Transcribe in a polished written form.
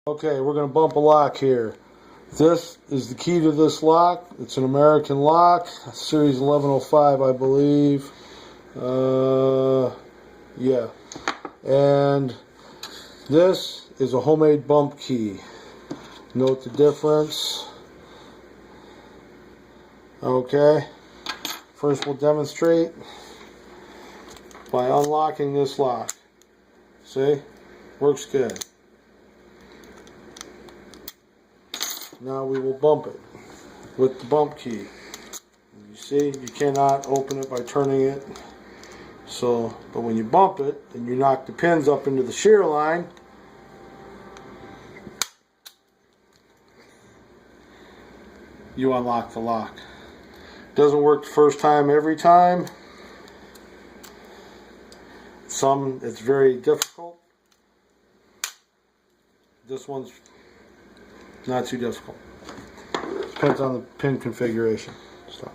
Okay, we're going to bump a lock here. This is the key to this lock. It's an American lock, series 1105, I believe. Yeah. And this is a homemade bump key. Note the difference. Okay. First we'll demonstrate by unlocking this lock. See? Works good. Now we will bump it with the bump key. You see, you cannot open it by turning it. So, but when you bump it and you knock the pins up into the shear line, you unlock the lock. Doesn't work the first time every time. Some it's very difficult. This one's not too difficult. Depends on the pin configuration. Stop.